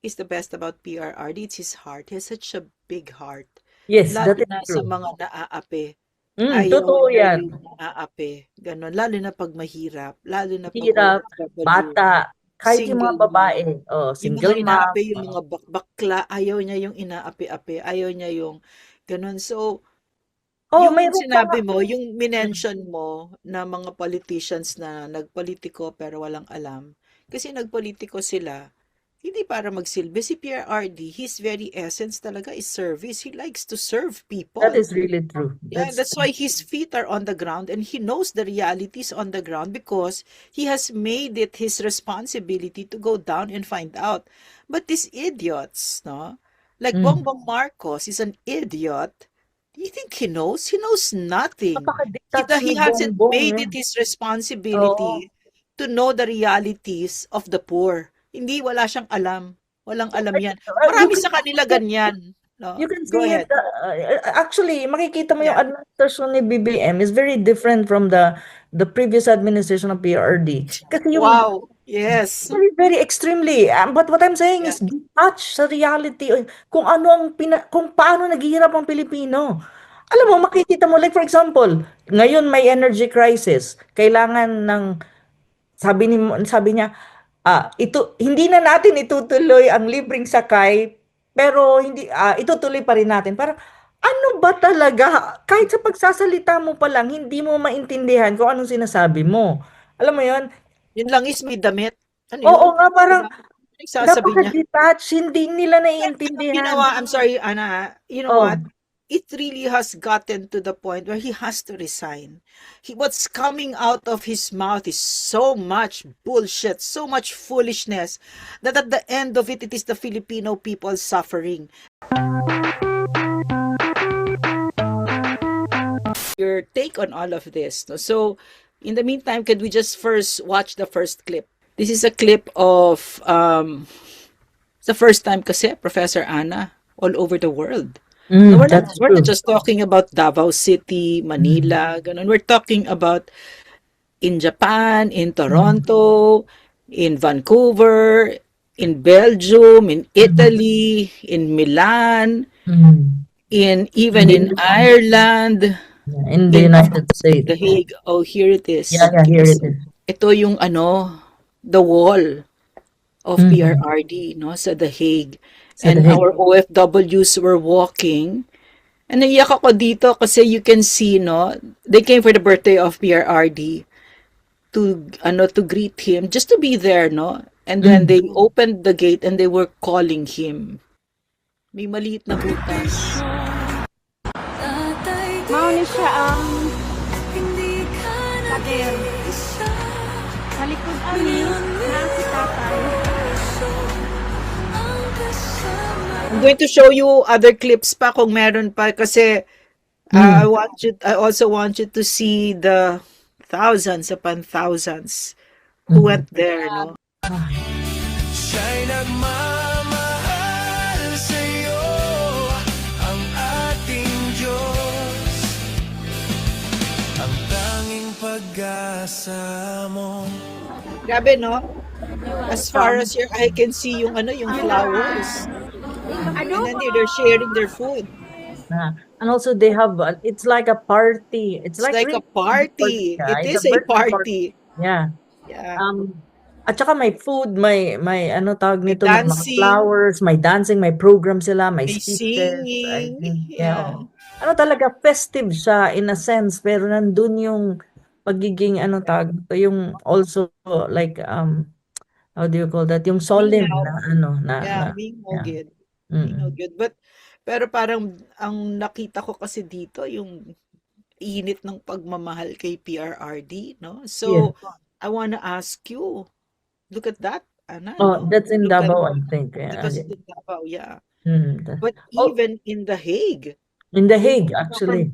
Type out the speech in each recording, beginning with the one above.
is the best about PRRD? It's his heart. He has such a big heart. Yes, Lalo that is na sa true. mga naaapi. Ayaw Totoo niya yan. yung naaapi. Ganon. Lalo na pag mahirap. Lalo na pag Hirap, OFW. bata, kahit yung mga Single babae, mom. Yung mga single mom, inaapi, yung mga bakla, ayaw niya yung inaapi-api. Ayaw niya yung ganon. So, yung mayroon pa nga. sinabi mo, yung minention mo na mga politicians na nagpolitiko pero walang alam, kasi nagpolitiko sila, hindi para magsilbi. Si PRRD, his very essence talaga is service. He likes to serve That people. is really true. Yeah, That's that's why his feet are on the ground and he knows the realities on the ground because he has made it his responsibility to go down and find out. But these idiots, no? Like mm, Bongbong Marcos is an idiot. Do you think he knows? He knows nothing. napaka-detach He ni hasn't Bongbong, made eh. it his Oo, responsibility to know the realities of the poor. Hindi, wala siyang alam. Walang alam yan. you Marami can sa kanila see it, ganyan. No? you can Go see it, ahead. actually, makikita mo yung Yeah. administrasyon ni BBM is very different from the previous administration of PRD. Kasi yung Wow. Yes. very, very extremely. But what I'm saying Yeah. is detach sa reality, kung ano kung paano naghihirap ang Pilipino. Alam mo, Yeah. makikita mo, like for example, ngayon may energy crisis. Kailangan ng, sabi niya, ito, hindi na natin itutuloy ang libreng sakay, pero itutuloy pa rin natin. Parang, ano ba talaga? Kahit sa pagsasalita mo pa lang, hindi mo maintindihan kung anong sinasabi mo. Alam mo yon. Yun lang is may damit. Ano Oo yun? nga, parang Diba? Nagsasabi niya. napaka-detached, hindi nila Ang naiintindihan. ginawa, I'm sorry, Ana, you know what? Oh, It really has gotten to the point where he has to resign. What's coming out of his mouth is so much bullshit, so much foolishness, that at the end of it, it is the Filipino people suffering. Your take on all of this. No? So, in the meantime, could we just first watch the first clip? This is a clip of the first time kasi, Professor Ana, all over the world. No, that's we're not true. just talking about Davao City, Mm, Manila, ganun. We're talking about in Japan, in mm, Toronto, in Vancouver, in Belgium, in mm, Italy, in Milan, mm. in In even the, in Ireland, in the in United States. The Hague. Oh, here it Yeah, is. yeah, here it is. Ito yung the wall of Mm. PRRD, no, sa The Hague. Sa And dahig. our OFWs were walking. And naiyak ako dito kasi you can see, no, they came for the birthday of PRRD to greet him, just to be there, no? And then Mm. they opened the gate and they were calling him. May maliit na butas. Mao ni siya ang pader. Sa likod ani na si tatay. I'm going to show you other clips pa kung meron pa kasi Mm. I also want you to see the thousands upon thousands who Mm. went there, no? Siya'y nagmamahal sa'yo, ang ating Diyos, ang tanging pag-asa mo. Grabe, no? As far as your eye can see yung yung flowers. And then they're sharing their food. And also they have, it's like a party. It's It's like like a really party. siya. It It's a is a birthday party. party. Yeah. Yeah. At saka may food, may ano tawag May nito, may mga dancing, flowers, may dancing, may program sila, may may speeches, I singing. think. Yeah. Yeah. Ano talaga, festive siya in a sense, pero nandun yung pagiging ano tawag nito, yung also like how do you call that? Yung solemn Mingaw. na ano Yeah, na mingaw yeah. good. Mingaw Mm. good. Pero parang ang nakita ko kasi dito yung init ng pagmamahal kay PRRD, no? Yes. So, I wanna ask you, look at that, Ana, Oh, no? that's in Look at Davao, I think. That Yeah. was in Davao, yeah. Mm. But Oh, even in The Hague, in The they Hague come from actually.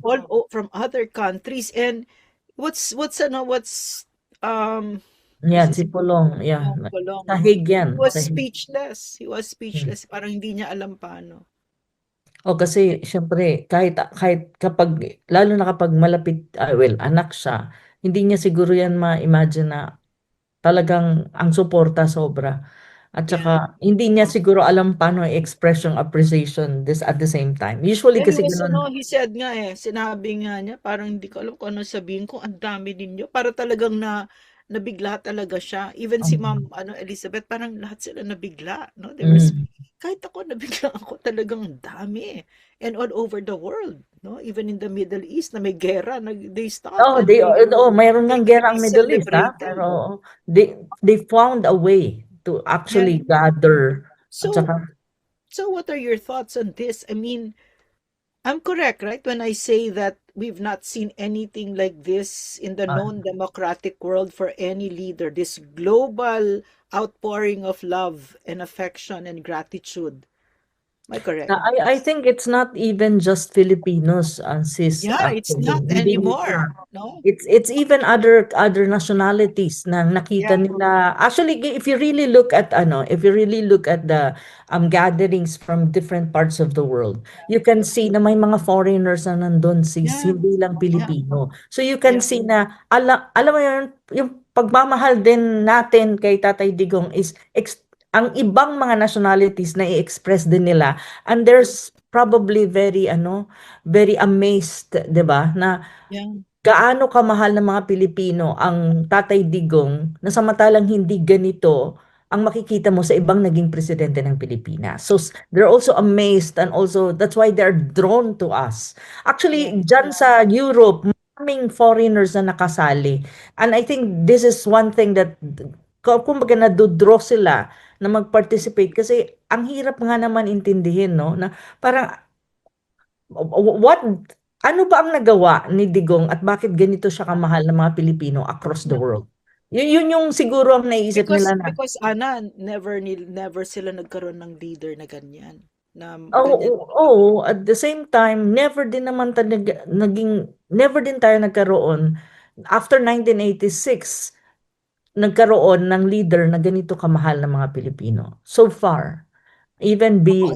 from other countries. And what's Yan, this is si Pulong, yeah. Colong, Sa no? Hague yan, He was sa Hague. speechless. He was Mm. speechless. Parang hindi niya alam paano. O kasi syempre kahit kapag lalo na kapag malapit well anak siya, hindi niya siguro yan ma-imagine na talagang ang suporta sobra. At Yeah. saka, hindi niya siguro alam paano i-express yung appreciation this at the same time. Usually Yeah, he kasi was ganun. he said nga eh, sinabi nga niya, parang hindi ko alam kung ano sabihin ko, ang dami ninyo. Para talagang nabigla talaga siya. Even si um, Ma'am Elizabeth, parang lahat sila nabigla, no? mm. Kahit ako nabigla ako, talagang ang dami. And all over the world, no? Even in the Middle East na may gera, they Oh, started, mayroon they ngang gera really ang Middle East, ha? celebrated. Pero they found a way to Yeah. actually gather at So, saka so what are your thoughts on this? I mean, I'm correct, right? When I say that we've not seen anything like this in the uh, known democratic world for any leader, this global outpouring of love and affection and gratitude. Am I correct? I think it's not even just Filipinos, sis, Yeah, it's actually. not Hindi, anymore. No? it's even other nationalities na nakita Yeah, nila. Actually, if you really look at if you really look at the gatherings from different parts of the world, you can see na may mga foreigners na nandun, sis, yeah, hindi lang yeah, Pilipino. So you can yeah, see na alam mo yun, yung pagmamahal din natin kay Tatay Digong is ang ibang mga nationalities na i-express din nila, and there's probably very amazed, 'di ba, na yeah, gaano kamahal ng mga Pilipino ang Tatay Digong na samantalang hindi ganito ang makikita mo sa ibang naging presidente ng Pilipinas. So they're also amazed, and also that's why they're drawn to us. yeah, Actually, dyan sa Europe, maraming foreigners na nakasali. And I think this is one thing that kumbaga nadodraw sila na mag-participate kasi ang hirap nga naman intindihin, no? Na parang what ano ba ang nagawa ni Digong at bakit ganito siya kamahal ng mga Pilipino across the yeah. world? Yun yung siguro ang naisip nila na, Because Ana, never sila nagkaroon ng leader na ganyan. Na oh, ganyan. at the same time, never din tayo nagkaroon after 1986, nagkaroon ng leader na ganito kamahal ng mga Pilipino. So far, even be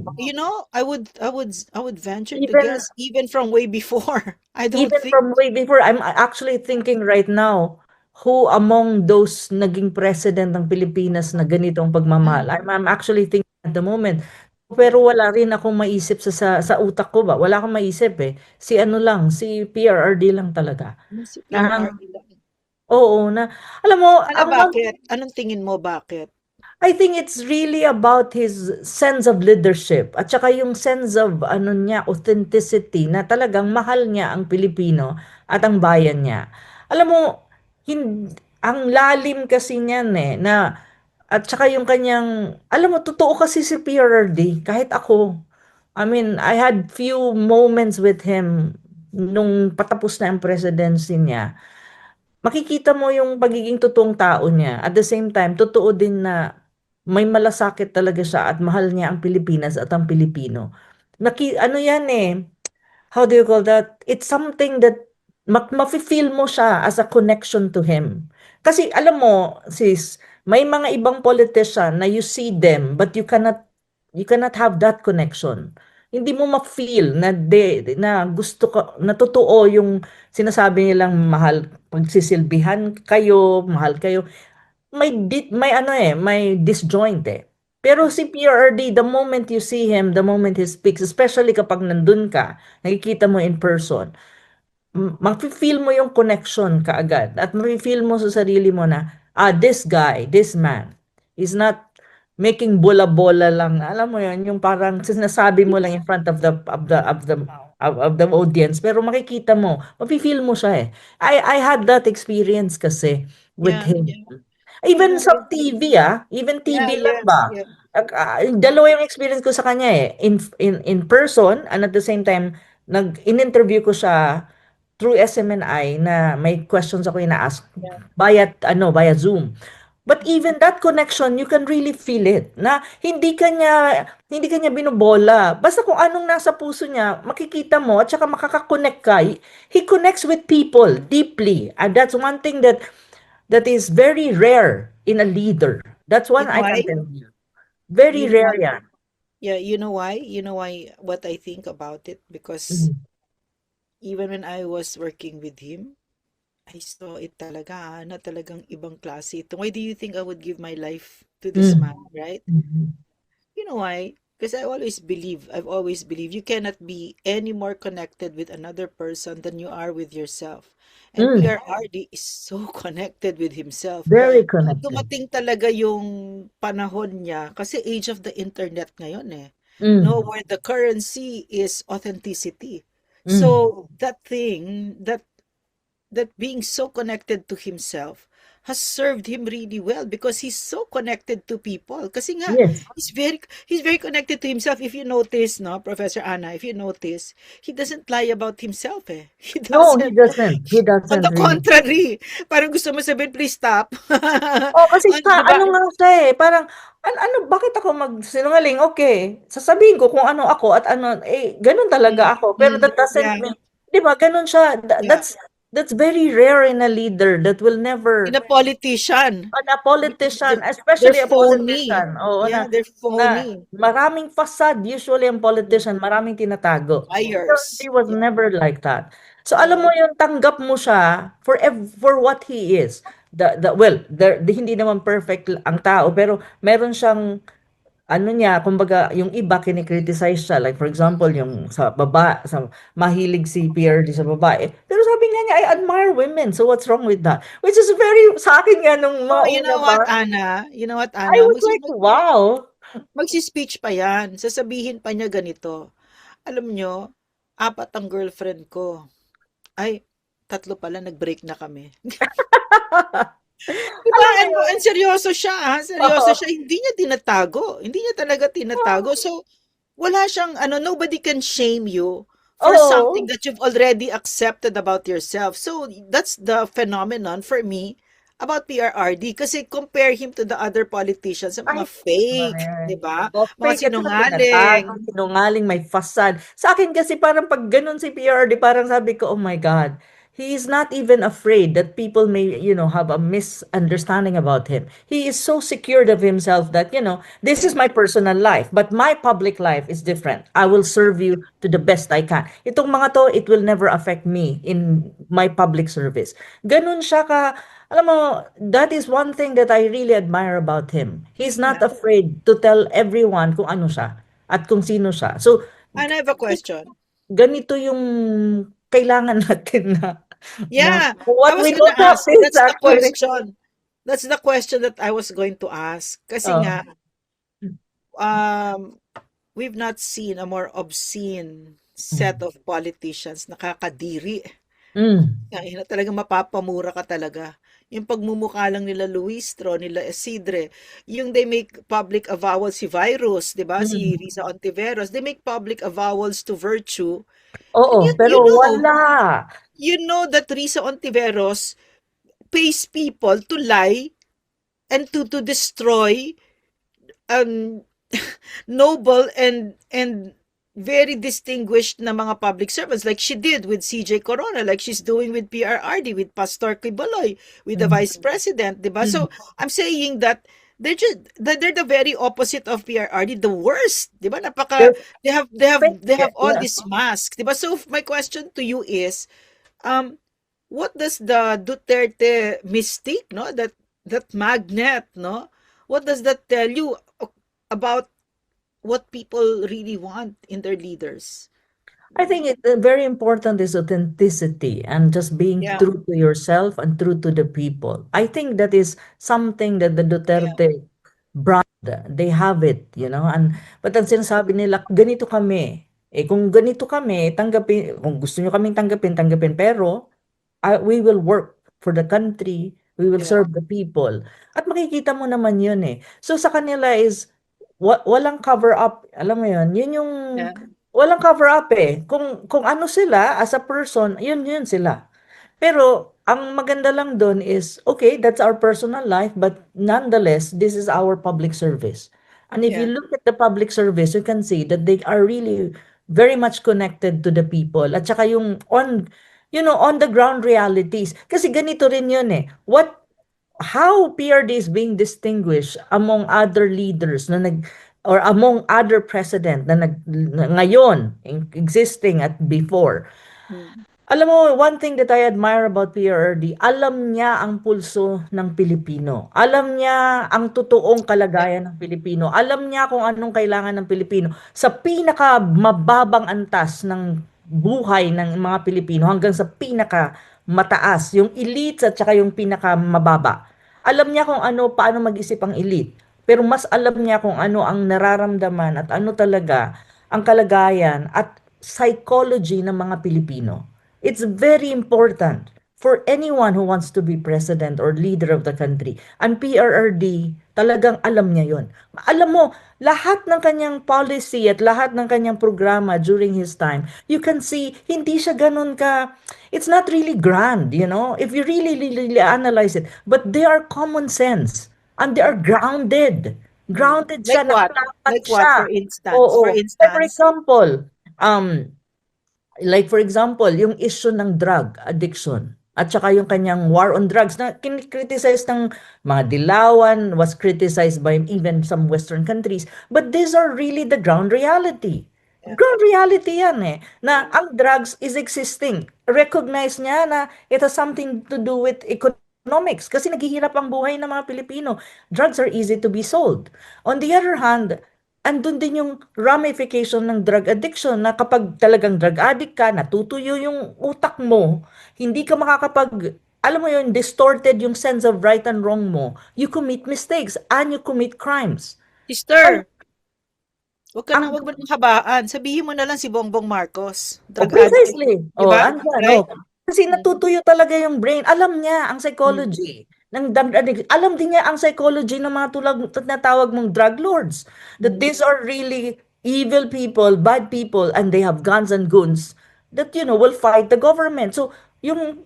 I would venture to even guess even from way before. I don't Even think. from way before, I'm actually thinking right now, who among those naging president ng Pilipinas na ganitong Yeah, pagmamahal? I'm actually thinking at the moment. Pero wala rin akong maisip sa utak ko ba? Wala akong maisip eh. Si ano lang, si PRRD lang talaga. si Na, PRRD lang. oo, na, alam mo, Bakit? Anong tingin mo bakit? I think it's really about his sense of leadership at saka yung sense of authenticity na talagang mahal niya ang Pilipino at ang bayan niya. Alam mo, ang lalim kasi niyan na at saka yung kanyang, alam mo, totoo kasi si PRRD, kahit ako. I mean, I had few moments with him nung patapos na ang presidency niya. Makikita mo yung pagiging totoong tao niya. At the same time, totoo din na may malasakit talaga siya at mahal niya ang Pilipinas at ang Pilipino. Ano yan how do you call that? It's something that mafe-feel mo siya as a connection to him. Kasi alam mo, sis, may mga ibang politician na you see them but you cannot have that connection. Hindi mo ma-feel na gusto ka, na totoo yung sinasabi nilang mahal, pagsisilbihan kayo, mahal kayo. May disjoint eh. Pero si PRRD, the moment you see him, the moment he speaks, especially kapag nandun ka, nakikita mo in person, mafe-feel mo yung connection kaagad at mafe-feel mo sa sarili mo na, this guy, this man, is not making bola-bola lang. Alam mo yun, yung parang sinasabi mo lang in front of the audience, pero makikita mo, mafe-feel mo siya eh. I had that experience kasi with Yeah, him. yeah. Even Yeah, sa TV even yeah, TV lang yes, ba? yeah. Dalawa yung experience ko sa kanya eh. In person, and at the same time, in-interview ko siya through SMNI na may questions ako ina-ask via Zoom. But even that connection, you can really feel it na hindi kanya binobola. Basta kung anong nasa puso niya, makikita mo at saka makaka-connect ka. He connects with people deeply. And that's one thing that is very rare in a leader. That's You one know I why? can tell you. Very You know why? rare yan. Yeah, you know why? You know why what I think about it? Because Mm. even when I was working with him, I saw it talaga na talagang ibang klase ito. Why do you think I would give my life to this Mm. man, right? Mhm. You know why? Because I've always believed you cannot be any more connected with another person than you are with yourself. And Mm. PRRD is so connected with himself. Very Nung connected. dumating talaga yung panahon niya, kasi age of the internet ngayon eh. No, Mm. where the currency is authenticity. Mm. So that thing, that being so connected to himself has served him really well because he's so connected to people. Kasi nga, Yes. he's very connected to himself. If you notice, no, Professor Anna, if you notice, he doesn't lie about himself eh. He No, he doesn't. doesn't. He On doesn't the really. contrary, parang gusto mo sabihin, please stop. Oh, kasi Di siya, ba? ano nga siya eh, parang, ano, bakit ako magsinungaling? Okay, sasabihin ko kung ano ako at ano, eh, ganun Mm, talaga ako. Pero that doesn't yeah, mean, di ba, ganun siya. yeah. That's very rare in a leader that will In never, a politician, a politician, they're especially a phony. politician, oo, Yeah, they're na phony. maraming facade, usually ang Mm, politician, maraming tinatago. Pero he liars. was Yeah, never like that. So alam mo no. yung tanggap mo siya for what he is. Well, hindi naman perfect ang tao, pero meron siyang ano niya, kumbaga, yung iba kinikriticize siya. Like, for example, yung sa mahilig si PRD sa babae. Pero sabi nga niya, I admire women. So, what's wrong with that? Which is very, sa akin nga, nung Oh, mga you una know pa, what, Ana? You know what, I Ana? was like, wow. Magsi-speech pa yan. Sasabihin pa niya ganito. Alam nyo, 4 ang girlfriend ko. Ay, 3 pala, nag-break na kami. Diba? Alam mo And yun? seryoso siya, ha? Oo. Seryoso siya. Hindi niya tinatago. Hindi niya talaga tinatago. So, wala siyang, nobody can shame you for something Oo. that you've already accepted about yourself. So, that's the phenomenon for me about PRRD. Kasi compare him to the other politicians sa mga Ay, fake, di correct. ba? O, Mga fake at saka tinatago, sinungaling. sinungaling, may fasad. Sa akin kasi parang pag ganun si PRD, parang sabi ko, oh my God, he is not even afraid that people may, have a misunderstanding about him. He is so secured of himself that, this is Yeah, my personal life, but my public life is different. I will serve you to the best I can. Itong mga to, it will never affect me in my public service. Ganun siya ka, alam mo, that is one thing that I really admire about him. He's not yeah. afraid to tell everyone kung ano siya at kung sino siya. So, And I have a question. ganito yung kailangan natin na Yeah, I what was we gonna don't have ask. this That's the actually. question. That's the question that I was going to ask. Kasi Oh. nga, um, we've not seen a more obscene set Mm. of politicians. Nakakadiri. Mm. Na talagang mapapamura ka talaga. Yung pagmumukha lang nila Luistro, nila Isidre, yung they make public avowals si Virus, 'di ba? Si Mm. Risa Ontiveros, they make public avowals to virtue. And Oo, yet, pero wala. you know that Risa Ontiveros pays people to lie and to destroy um noble and very distinguished na mga public servants like she did with CJ Corona, like she's doing with PRRD, with Pastor Quiboloy, with the Mm. Vice President, 'di ba? Mm. So, I'm saying that they're the very opposite of PRRD, the worst, 'di ba? They're They have fake. all Yeah. this mask, 'di ba? So, my question to you is, um what does the Duterte mystique, no? That magnet, no? What does that tell you about what people really want in their leaders? I think very important is authenticity and just being Yeah, true to yourself and true to the people. I think that is something that the yeah, Duterte brand, they have it, and but ang sinasabi nila, ganito kami. Eh kung ganito kami, tanggapin, kung gusto nyo kaming tanggapin, tanggapin, pero we will work for the country, we will yeah, serve the people. At makikita mo naman yun eh. So sa kanila is, walang cover up, alam mo yun, yun yung, yeah, walang cover up eh. Kung ano sila, as a person, yun sila. Pero, ang maganda lang doon is, okay, that's our personal life, but nonetheless, this is our public service. And if you yeah, look at the public service, you can see that they are really very much connected to the people. At saka yung on the ground realities. Kasi ganito rin yun eh. How PRD is being distinguished among other leaders or among other president na ngayon, existing at before. mm, Alam mo, one thing that I admire about PRRD, alam niya ang pulso ng Pilipino. Alam niya ang totoong kalagayan ng Pilipino. Alam niya kung anong kailangan ng Pilipino sa pinaka mababang antas ng buhay ng mga Pilipino hanggang sa pinaka mataas, yung elite at saka yung pinaka mababa. Alam niya kung ano, paano mag-isip ang elite. Pero mas alam niya kung ano ang nararamdaman at ano talaga ang kalagayan at psychology ng mga Pilipino. It's very important for anyone who wants to be president or leader of the country. Ang PRRD, talagang alam niya yon. Alam mo, lahat ng kanyang policy at lahat ng kanyang programa during his time, you can see, hindi siya ganun ka, it's not really grand, you know, if you really analyze it. But they are common sense and they are grounded. Grounded Like siya, what? nakatapat Like what, siya. for instance? For Oo. Like for instance, example, um, like for example, yung issue ng drug addiction at saka yung kanyang war on drugs na kinikriticize ng mga dilawan, was criticized by even some Western countries. But these are really the ground reality. yeah. Ground reality yan eh, na ang drugs is existing. Recognize niya na it has something to do with economics kasi naghihirap ang buhay ng mga Pilipino. Drugs are easy to be sold. On the other hand, andun din yung ramification ng drug addiction na kapag talagang drug addict ka, natutuyo yung utak mo, hindi ka makakapag, alam mo yun, distorted yung sense of right and wrong mo, you commit mistakes and you commit crimes. Sister, Ang, wag mo nang habaan. Sabihin mo na lang si Bongbong Marcos, oh, drug addict, precisely. 'di Oh, ba? andyan, Right? oh. Kasi Mm. natutuyo talaga yung brain. Alam niya ang Mm. psychology ng drug addict. Alam din niya ang psychology ng mga tulad na tawag mong drug lords. That Mm. these are really evil people, bad people, and they have guns and guns that, you know, will fight the government. So, yung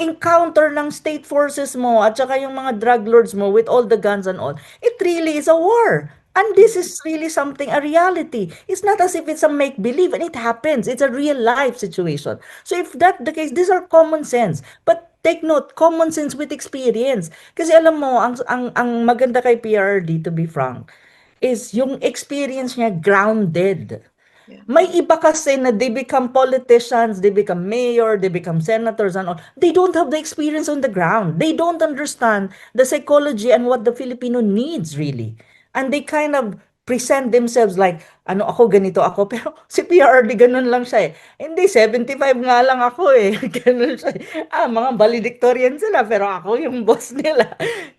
encounter ng state forces mo at saka yung mga drug lords mo with all the guns and all, it really is a war. And this is really something, a reality. It's not as if it's a make-believe, and it happens. It's a real-life situation. So if that the case, these are common sense. But take note, common sense with experience. Kasi alam mo, ang maganda kay PRD, to be frank, is yung experience niya grounded. Yeah. May iba kasi na they become politicians, they become mayor, they become senators and all. They don't have the experience on the ground. They don't understand the psychology and what the Filipino needs really. And they kind of present themselves like, ano ako, ganito ako. Pero si PRD ganun lang siya eh. Hindi, 75 nga lang ako eh. Ganun siya eh. Mga valedictorian sila, pero ako yung boss nila.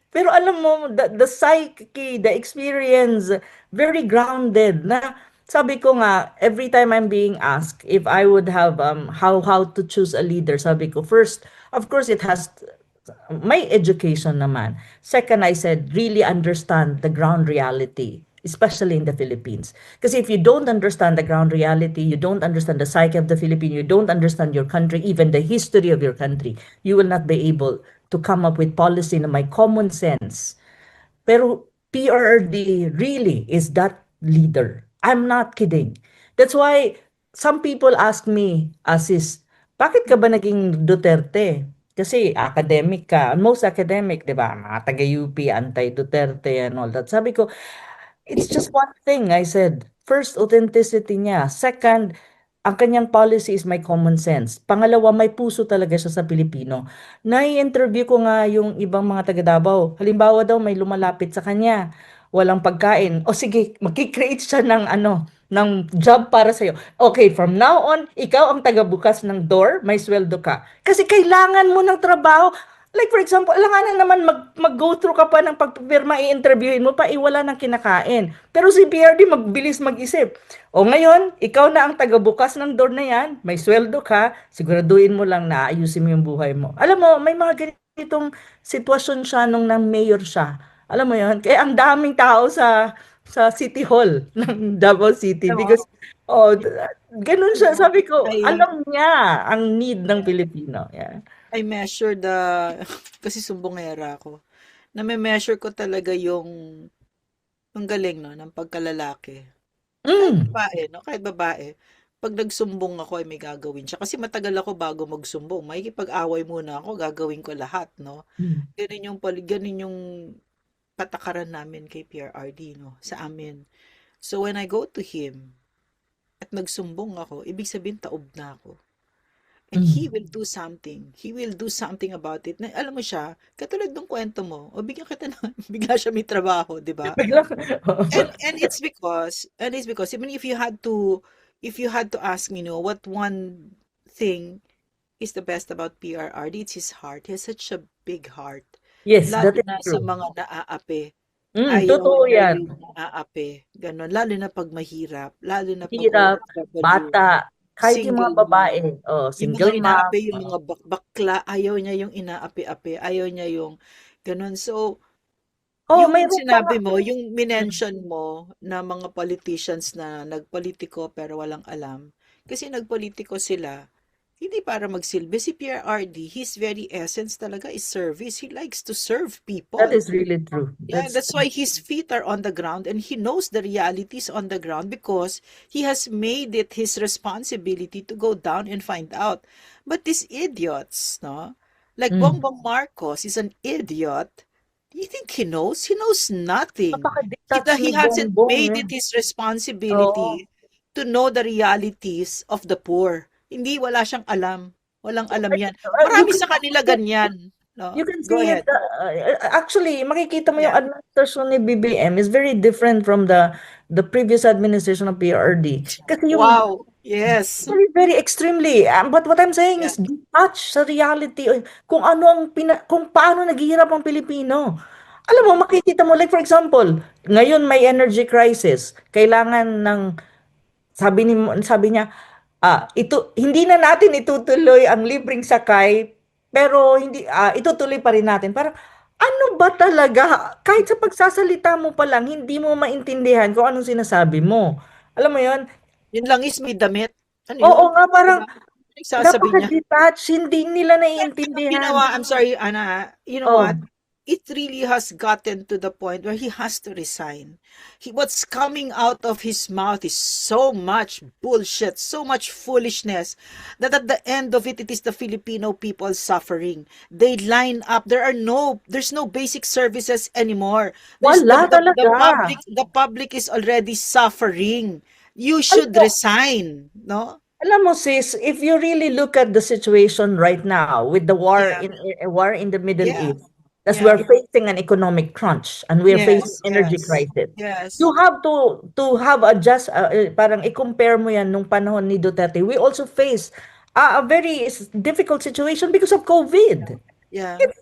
Pero alam mo, the psyche, the experience, very grounded na sabi ko nga, every time I'm being asked if I would have how to choose a leader, sabi ko, first, of course, it has my education naman. Second, I said, really understand the ground reality, especially in the Philippines. Because if you don't understand the ground reality, you don't understand the psyche of the Philippine, you don't understand your country, even the history of your country, you will not be able to come up with policy na may common sense. Pero PRRD really is that leader. I'm not kidding. That's why some people ask me, Asis, bakit ka ba naging Duterte? Kasi academic ka, most academic, di ba? Mga taga-UP, anti-Duterte and all that. Sabi ko, it's just one thing, I said. First, authenticity niya. Second, ang kanyang policy is may common sense. Pangalawa, may puso talaga siya sa Pilipino. Nai-interview ko nga yung ibang mga taga Davao. Halimbawa daw may lumalapit sa kanya, walang pagkain. O sige, magki-create siya ng ng job para sa'yo. Okay, from now on, ikaw ang taga-bukas ng door, may sweldo ka. Kasi kailangan mo ng trabaho. Like for example, alangan naman mag-go through ka pa ng pagpipirma, i-interviewin mo pa, wala nang kinakain. Pero si PRD magbilis mag-isip. O ngayon, ikaw na ang taga-bukas ng door na yan, may sweldo ka, siguraduhin mo lang na ayusin mo yung buhay mo. Alam mo, may mga ganitong sitwasyon siya nung nang-mayor siya. Alam mo yun? Kaya ang daming tao sa City Hall ng Davao City Alam mo, because ganun siya. Sabi ko, I alam niya ang need ng Pilipino. Yeah. I measure kasi sumbongera ako. Name-measure ko talaga yung galing, no, ng pagkalalaki. Kahit Mm. babae, no, kahit babae. Pag nagsumbong ako ay may gagawin siya. Kasi matagal ako bago magsumbong. Makikipag-away muna ako, gagawin ko lahat, no. Mm. Ganun yung patakaran namin kay PRRD, no, sa amin. So when I go to him at nagsumbong ako, ibig sabihin taob na ako. and he Mm. will do something. He will do something about it. Na, alam mo siya, katulad ng kwento mo, o bigyan kita na, bigla siya may trabaho, di ba? Biglang And it's because even if you had to ask me, what one thing is the best about PRRD, it's his heart. He has such a big heart. Yes, Lalo that is na sa true. mga naaapi. Ayaw Totoo niya yan. yung naaapi. Ganon. Lalo na pag mahirap. Lalo na pag Hirap, OFW. bata, kahit yung mga Single babae, mom. Yung mga single mom, inaapi, yung mga bakla, ayaw niya yung inaapi-api. Ayaw niya yung ganon. So, yung mayroon pa nga. sinabi mo, yung minention mo na mga politicians na nagpolitiko pero walang alam. Kasi nagpolitiko sila, hindi para magsilbi. Si Pierre RD, his very essence talaga is service. He likes to serve That people. is really true. Yeah, That's that's why his feet are on the ground and he knows the realities on the ground because he has made it his responsibility to go down and find out. But these idiots, no? Like mm, Bongbong Marcos is an idiot. Do you think he knows? He knows nothing. napaka-detach He ni hasn't Bongbong. made it his Oo. responsibility to know the realities of the poor. Hindi, wala siyang alam. Walang alam yan. You Marami can sa kanila ganyan. No? You can Go see it. ahead. Actually, makikita mo yung Yeah. administrasyon ni BBM is very different from the previous administration of PRD. Kasi yung Wow. Yes. very, very extremely. But what I'm saying Yeah. is detach sa reality. Kung ano kung paano naghihirap ang Pilipino. Alam mo, makikita mo, like for example, ngayon may energy crisis. Kailangan ng sabi niya, ito hindi na natin itutuloy ang libreng sakay, pero hindi itutuloy pa rin natin. Parang ano ba talaga? Kahit sa pagsasalita mo pa lang, hindi mo maintindihan kung anong sinasabi mo. Alam mo 'yon? Yun lang is may damit. Ano Oo yun? nga, parang Diba? Nagsasabi niya. napaka-detach, hindi nila Ginawa, naiintindihan. I'm sorry, Ana, you know what? Oh, It really has gotten to the point where he has to resign. What's coming out of his mouth is so much bullshit, so much foolishness, that at the end of it, it is the Filipino people suffering. They line up. There's no basic services anymore. There's wala the talaga. public is already suffering. You Alam should mo, resign, no? Alam mo sis, if you really look at the situation right now with the Yeah, war in the Middle yeah, East, as yeah. we're facing an economic crunch and we're facing Yes, energy yes, crisis, yes. you have to have parang i-compare mo yan nung panahon ni Duterte. We also face a very difficult situation because of COVID. Yeah. It's,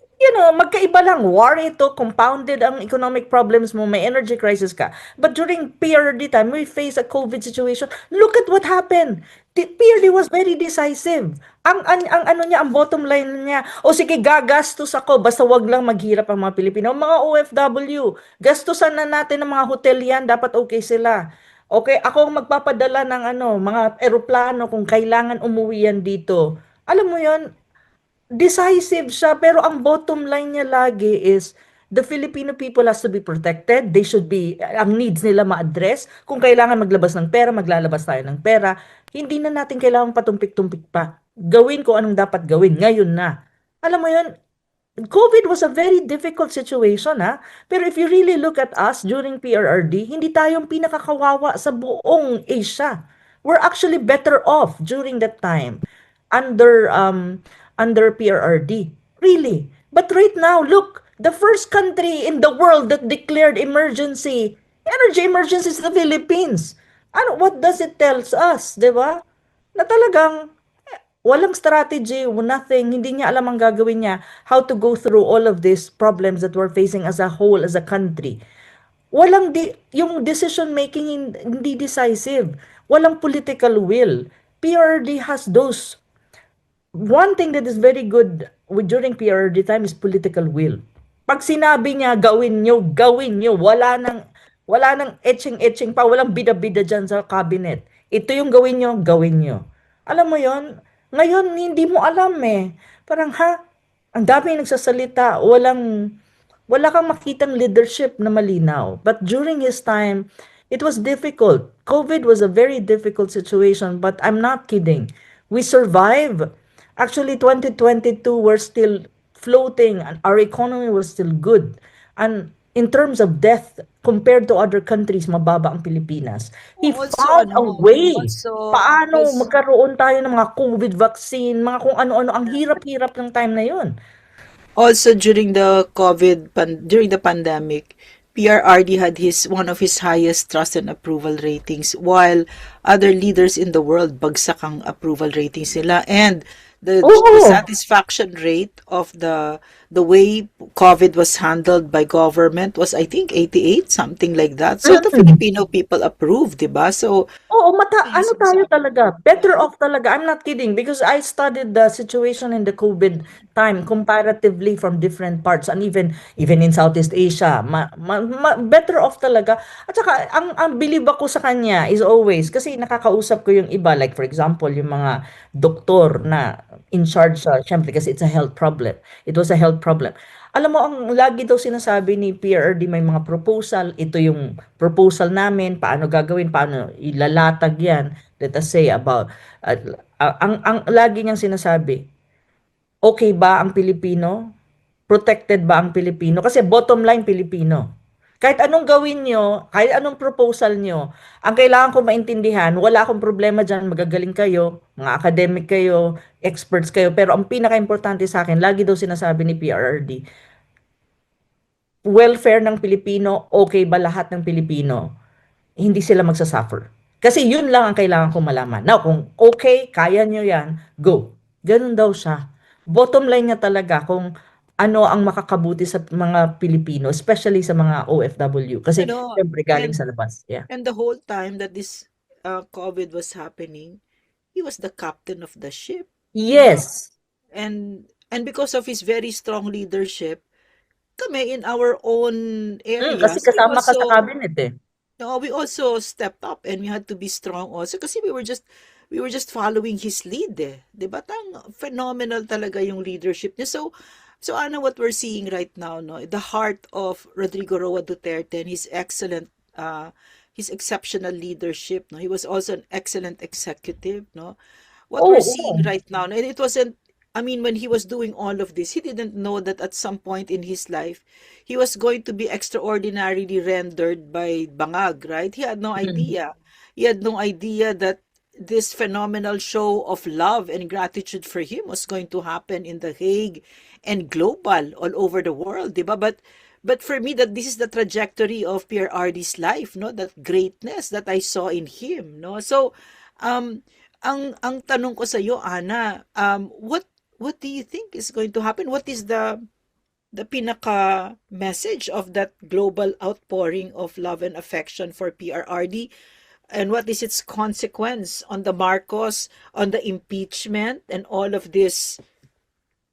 magkaiba lang. War ito, compounded ang economic problems mo, may energy crisis ka. But during PRD time, we face a COVID situation. Look at what happened. PRD was very decisive. Ang ano niya, ang bottom line niya, o sige, gagastos ako, basta wag lang maghirap ang mga Pilipino. Mga OFW, gastusan na natin ng mga hotel yan, dapat okay sila. Okay, ako ang magpapadala ng mga eroplano kung kailangan umuwi yan dito. Alam mo yon, decisive siya, pero ang bottom line niya lagi is the Filipino people has to be protected. They should be, ang needs nila ma-address. Kung kailangan maglabas ng pera, maglalabas tayo ng pera. Hindi na natin kailangan patumpik-tumpik pa. Gawin ko anong dapat gawin. Ngayon na. Alam mo yun, COVID was a very difficult situation, ha? Pero if you really look at us during PRRD, hindi tayong pinakakawawa sa buong Asia. We're actually better off during that time under under PRRD. Really. But right now, look, the first country in the world that declared energy emergency is the Philippines. What does it tells us, 'di ba? Na talagang walang strategy, nothing, hindi niya alam ang gagawin niya, how to go through all of these problems that we're facing as a whole, as a country. Yung decision making hindi decisive. Walang political will. PRD has those. One thing that is very good during PRD time is political will. Pag sinabi niya, gawin nyo, gawin nyo. Wala nang etching-etching pa, walang bida-bida dyan sa cabinet. Ito yung gawin nyo, gawin nyo. Alam mo yon? Ngayon, hindi mo alam eh. Parang ang dami nagsasalita, wala kang makitang leadership na malinaw. But during his time, it was difficult. COVID was a very difficult situation, but I'm not kidding. We survived. Actually, 2022, we're still floating and our economy was still good. And in terms of death compared to other countries, mababa ang Pilipinas. He Also, found a way. Paano was magkaroon tayo ng mga COVID vaccine, mga kung ano-ano. Ang hirap-hirap ng time na yun. also during the during the pandemic, PRRD had his one of his highest trust and approval ratings, while other leaders in the world bagsak ang approval ratings nila, and the Oo. satisfaction rate of the way COVID was handled by government was, I think, 88, something like that. So the Mm. Filipino people approved, 'di ba? So Oo, ano yes, tayo talaga, better off talaga. I'm not kidding because I studied the situation in the COVID time comparatively from different parts and even in Southeast Asia. Better off talaga. At saka ang believe ako sa kanya is always kasi nakakausap ko yung iba, like for example, yung mga doktor na in charge sa, syempre kasi it's a health problem. It was a health problem. Alam mo, ang lagi daw sinasabi ni PRD, may mga proposal, ito yung proposal namin, paano gagawin, paano ilalatag yan, let us say about, ang lagi niyang sinasabi, okay ba ang Pilipino? Protected ba ang Pilipino? Kasi bottom line, Pilipino. Kahit anong gawin nyo, kahit anong proposal nyo, ang kailangan ko maintindihan, wala akong problema dyan, magagaling kayo, mga academic kayo, experts kayo, pero ang pinaka-importante sa akin, lagi daw sinasabi ni PRRD, welfare ng Pilipino, okay ba lahat ng Pilipino? Hindi sila magsasuffer. Kasi yun lang ang kailangan kong malaman. Now, kung okay, kaya nyo yan, go. Ganun daw siya. Bottom line niya talaga kung ano ang makakabuti sa mga Pilipino, especially sa mga OFW. Kasi, ano, siyempre, galing and sa labas. Yeah. and the whole time that this COVID was happening, he was the captain of the ship, 'di ba? Yes. And because of his very strong leadership, kami in our own Kasi areas, kasama ka sa cabinet eh. we also stepped up and we had to be strong also kasi we were just following his lead, 'di ba? Phenomenal talaga yung leadership niya. So Anna, what we're seeing right now, no, the heart of Rodrigo Roa Duterte and his exceptional leadership, no, he was also an excellent executive, no. What Oo, we're oo. seeing right now, and it wasn't, I mean, when he was doing all of this, he didn't know that at some point in his life, he was going to be extraordinarily rendered by Bangag, right? He had no Mm. idea. He had no idea that this phenomenal show of love and gratitude for him was going to happen in The Hague and global, all over the world, di ba? But for me, that this is the trajectory of Pierre Ardy's life, no? That greatness that I saw in him, no? So, um, ang tanong ko sa iyo, Ana, what do you think is going to happen? What is the pinaka message of that global outpouring of love and affection for PRRD? And what is its consequence on the Marcos, on the impeachment, and all of this?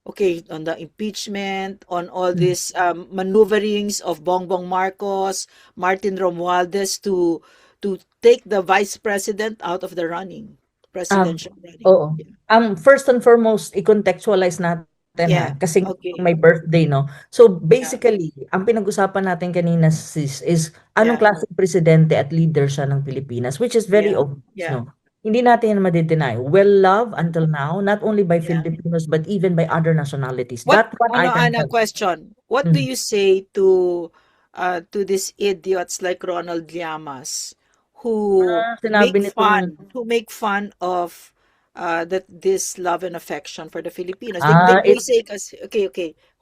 Okay, on the impeachment, on all Mm. these maneuverings of Bongbong Marcos, Martin Romualdez to take the vice president out of the running, Um, presidential running. oo. First and foremost, i-contextualize natin Yeah. kasi Okay. may birthday, no? So Yeah. basically, ang pinag-usapan natin kanina sis is anong Yeah. klaseng presidente at leader siya ng Pilipinas, which is very Yeah. obvious, Yeah. no? Hindi natin yan madideny. Well loved until now, not only by Yeah. Filipinos but even by other nationalities. What, That one I can Ana, tell. question. What do Mm. you say to these idiots like Ronald Llamas who Sinabi nitong make fun of that this love and affection for the Filipinos? They say kasi, okay,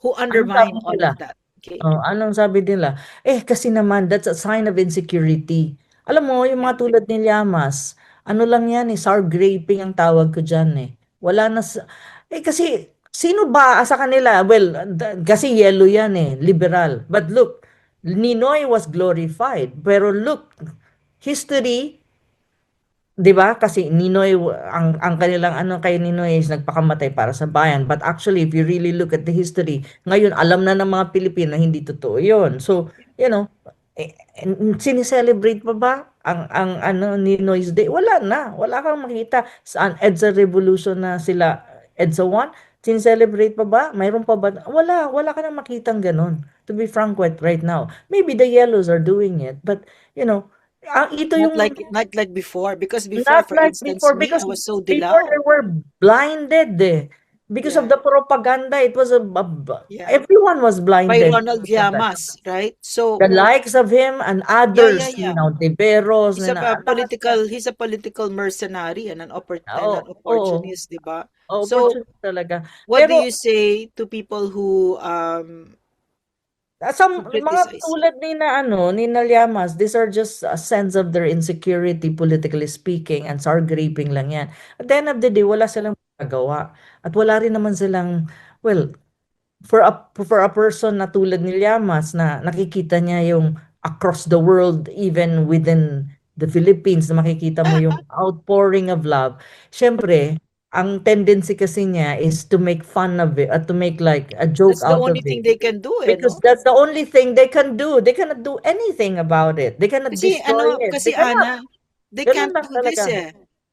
who anong undermine sabi all nila? of that? Okay. Anong sabi nila? Kasi naman, that's a sign of insecurity. Alam mo, yung mga Yeah. tulad ni Llamas, ano lang yan sour graping ang tawag ko dyan Wala na kasi, sino ba sa kanila? Well, kasi yellow yan liberal. But look, Ninoy was glorified. Pero look, history, 'di ba? Kasi Ninoy ang kanilang kay Ninoy is nagpakamatay para sa bayan. But actually, if you really look at the history, ngayon alam na ng mga Pilipino na hindi totoo 'yon. So, sineselebrate pa ba ang Ninoy's Day? Wala na. Wala kang makita saan EDSA Revolution na sila EDSA 1. Sineselebrate pa ba? Mayroon pa ba? Wala ka nang makitang ganun. To be frank with right now. Maybe the yellows are doing it, but ito Not yung like before, because before, not for like instance, before me, I because was so before dilaw. they were blinded because of Yeah. the propaganda. It was Yeah. everyone was By blinded Ronald because of that. Llamas, right? So, The likes of him and yeah. others, Tiberos, lahat yan. He's a political mercenary and and an Oo, opportunist, 'di ba? So, opportunity talaga. what do Pero you say to people who mga criticize him? tulad ni na Llamas, these are just a sense of their insecurity, politically speaking, and sour graping lang yan. At the end of the day, wala silang magawa. At wala rin naman silang, well, for a person na tulad ni Llamas na nakikita niya yung across the world, even within the Philippines, na makikita mo yung outpouring of love. Syempre, ang tendency kasi niya is to make fun of it, at to make like a joke That's the out of only thing it. they can do, Because no? that's the only thing they can do. They cannot do anything about it. They cannot destroy it. They Kasi cannot. Ana, they Ganun can't lang do this talaga. eh.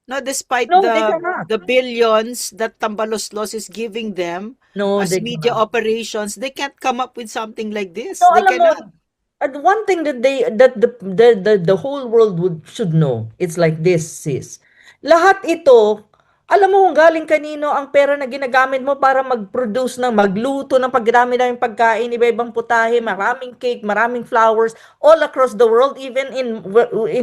No, despite No, they cannot. the billions that Tambaloslos is giving them No, as they media cannot. operations, they can't come up with something like this. No, They alam mo, cannot. and one thing that the whole world should know, it's like this, sis. Lahat ito, alam mo kung galing kanino ang pera na ginagamit mo para magluto ng pagdami-daming pagkain, iba-ibang putahe, maraming cake, maraming flowers, all across the world, even in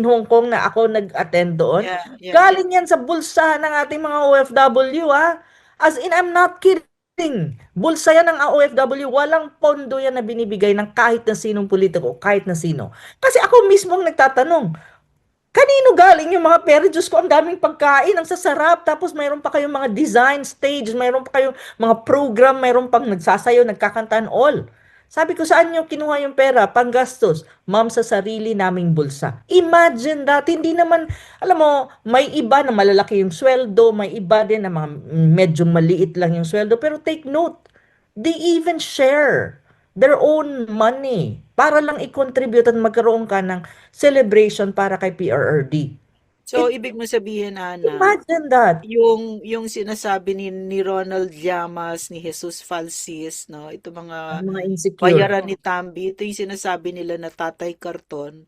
Hong Kong na ako nag-attend doon. Yeah, yeah. Galing yan sa bulsa ng ating mga OFW, ha? As in, I'm not kidding. Bulsa yan ng OFW, walang pondo yan na binibigay ng kahit na sinong politiko, kahit na sino. Kasi ako mismo ang nagtatanong, kanino galing yung mga pera? Diyos ko, ang daming pagkain, ang sasarap, tapos mayroon pa kayong mga design stage, mayroon pa kayong mga program, mayroon pang nagsasayaw, nagkakantaan, all. Sabi ko, saan nyo kinuha yung pera? Panggastos. Ma'am, sa sarili naming bulsa. Imagine that. Hindi naman, alam mo, may iba na malalaki yung sweldo, may iba din na mga medyo maliit lang yung sweldo. Pero take note, they even share their own money para lang i-contribute at magkaroon ka ng celebration para kay PRRD. So, ibig mo sabihin, Ana, Imagine that. yung sinasabi ni Ronald Llamas, ni Jesus Falsis, no? Ito mga Ang mga insecure. bayaran ni Tambi, ito yung sinasabi nila na tatay karton.